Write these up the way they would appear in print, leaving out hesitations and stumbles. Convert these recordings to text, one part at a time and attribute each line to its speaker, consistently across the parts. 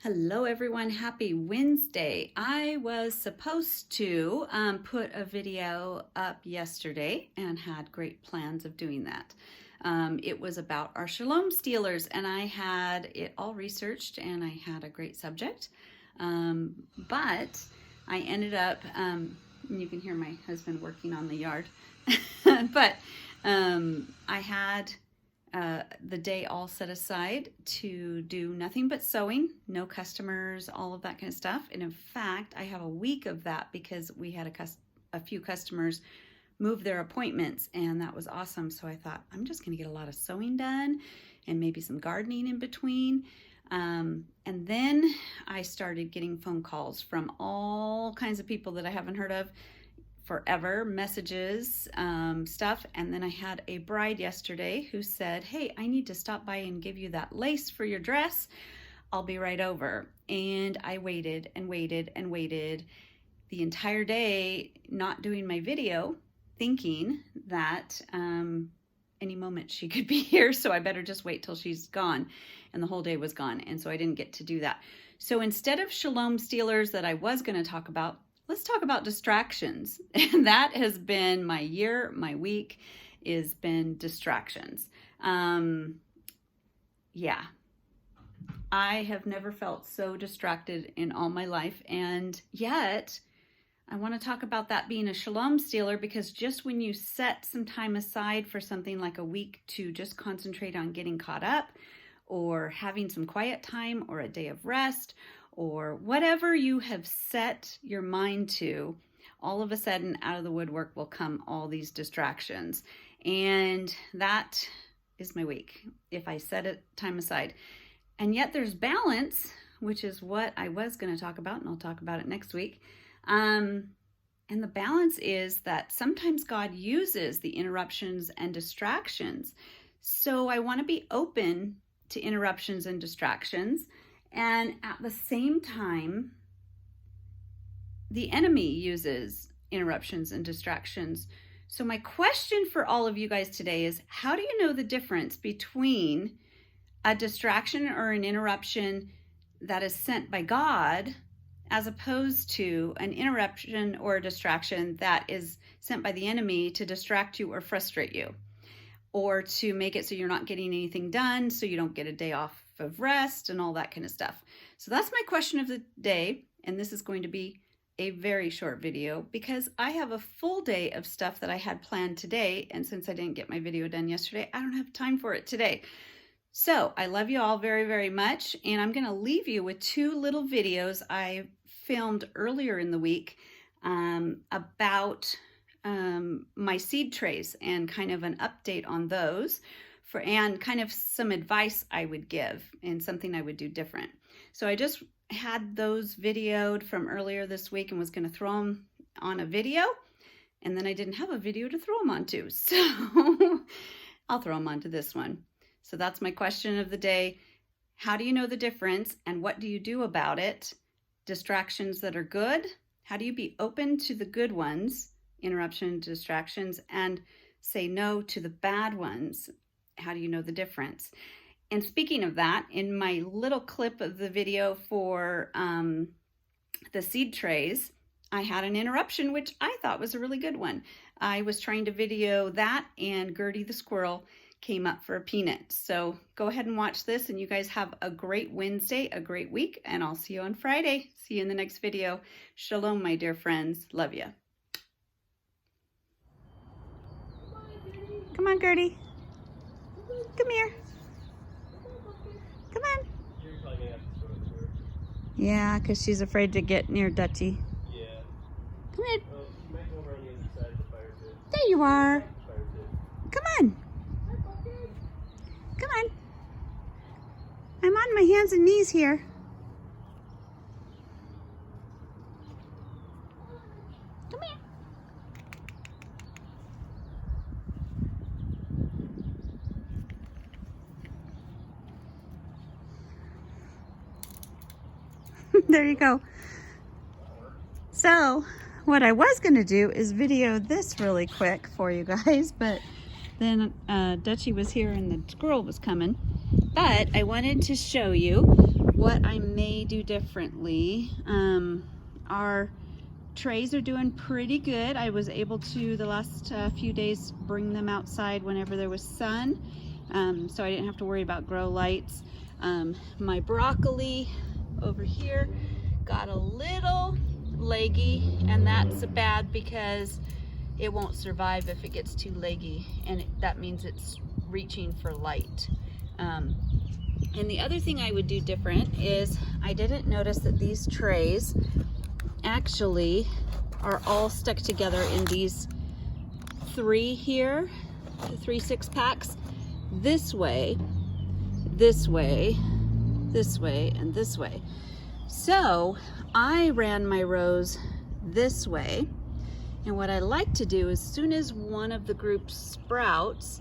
Speaker 1: Hello everyone, happy Wednesday. I was supposed to put a video up yesterday and had great plans of doing that. It was about our Shalom Stealers and I had it all researched and I had a great subject. But I ended up, you can hear my husband working on the yard, but I had the day all set aside to do nothing but sewing, no customers, all of that kind of stuff. And in fact, I have a week of that because we had a few customers move their appointments and that was awesome. So I thought I'm just going to get a lot of sewing done and maybe some gardening in between. And then I started getting phone calls from all kinds of people that I haven't heard of forever, messages, stuff. And then I had a bride yesterday who said, hey, I need to stop by and give you that lace for your dress. I'll be right over. And I waited and waited and waited the entire day, not doing my video, thinking that any moment she could be here, so I better just wait till she's gone. And the whole day was gone, and so I didn't get to do that. So instead of Shalom Stealers that I was going to talk about, let's talk about distractions. And that has been my year, my week has been distractions. Yeah, I have never felt so distracted in all my life. And yet I want to talk about that being a Shalom Stealer, because just when you set some time aside for something like a week to just concentrate on getting caught up or having some quiet time or a day of rest, or whatever you have set your mind to, all of a sudden out of the woodwork will come all these distractions. And that is my week, if I set it time aside. And yet there's balance, which is what I was going to talk about, and I'll talk about it next week. And the balance is that sometimes God uses the interruptions and distractions. So I want to be open to interruptions and distractions. And at the same time, the enemy uses interruptions and distractions. So my question for all of you guys today is, how do you know the difference between a distraction or an interruption that is sent by God as opposed to an interruption or a distraction that is sent by the enemy to distract you or frustrate you, or to make it so you're not getting anything done, so you don't get a day off of rest and all that kind of stuff? So that's my question of the day, and this is going to be a very short video because I have a full day of stuff that I had planned today, and since I didn't get my video done yesterday, I don't have time for it today. So I love you all very, very much, and I'm going to leave you with two little videos I filmed earlier in the week about my seed trays and kind of an update on those, and kind of some advice I would give and something I would do different. So I just had those videoed from earlier this week and was going to throw them on a video, and then I didn't have a video to throw them onto, so I'll throw them onto this one. So that's my question of the day. How do you know the difference and what do you do about it? Distractions that are good, how do you be open to the good ones, interruption, distractions, and say no to the bad ones? How do you know the difference? And speaking of that, in my little clip of the video for the seed trays, I had an interruption, which I thought was a really good one. I was trying to video that, and Gertie the squirrel came up for a peanut. So go ahead and watch this, and you guys have a great Wednesday, a great week, and I'll see you on Friday. See you in the next video. Shalom, my dear friends. Love you. Come on, Gertie. Come here. Come on. Yeah, because she's afraid to get near Dutchie.
Speaker 2: Yeah.
Speaker 1: Come in.
Speaker 2: Well, she might go over on the other side of the fire pit.
Speaker 1: There you are. Come on. Come on. I'm on my hands and knees here. Come here. There you go. So what I was going to do is video this really quick for you guys, but then Dutchie was here and the squirrel was coming. But I wanted to show you what I made may do differently. Our trays are doing pretty good. I was able to, the last few days, bring them outside whenever there was sun, so I didn't have to worry about grow lights. My broccoli over here got a little leggy, and that's bad because it won't survive if it gets too leggy, and that means it's reaching for light. And the other thing I would do different is I didn't notice that these trays actually are all stuck together in these 3 here, the 3 6-packs, this way, this way, this way, and this way. So I ran my rows this way, and what I like to do, as soon as one of the groups sprouts,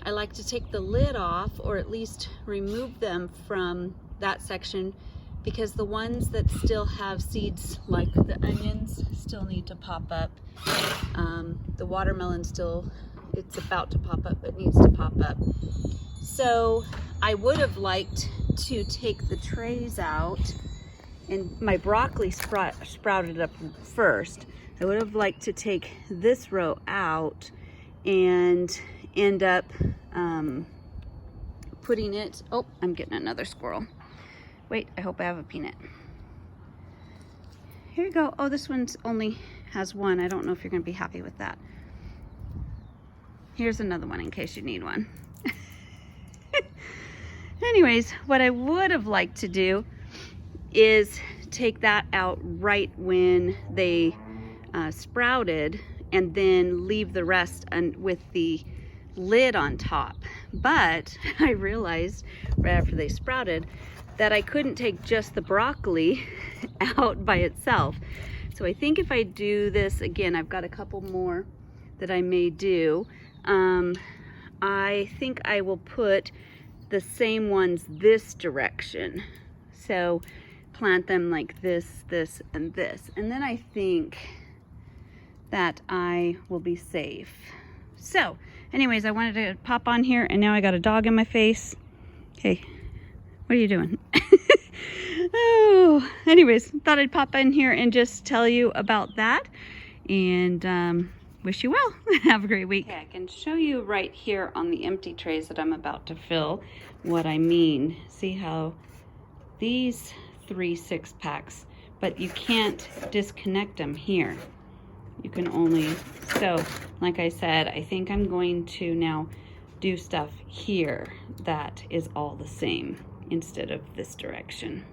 Speaker 1: I like to take the lid off, or at least remove them from that section, because the ones that still have seeds, like the onions, still need to pop up. The watermelon still, it's about to pop up, but needs to pop up. So I would have liked to take the trays out, and my broccoli sprouted up first. I would have liked to take this row out and end up putting it, oh, I'm getting another squirrel. Wait, I hope I have a peanut. Here you go. Oh, this one's only has one. I don't know if you're gonna be happy with that. Here's another one in case you need one. Anyways, what I would have liked to do is take that out right when they sprouted, and then leave the rest with the lid on top. But I realized right after they sprouted that I couldn't take just the broccoli out by itself. So I think if I do this again, I've got a couple more that I may do. I think I will put the same ones this direction. So plant them like this, this, and this. And then I think that I will be safe. So anyways, I wanted to pop on here, and now I got a dog in my face. Hey, what are you doing? Oh, anyways, thought I'd pop in here and just tell you about that, and wish you well. Have a great week. Okay, I can show you right here on the empty trays that I'm about to fill what I mean. See how these 3 6-packs, but you can't disconnect them here. You can only, so like I said, I think I'm going to now do stuff here that is all the same instead of this direction.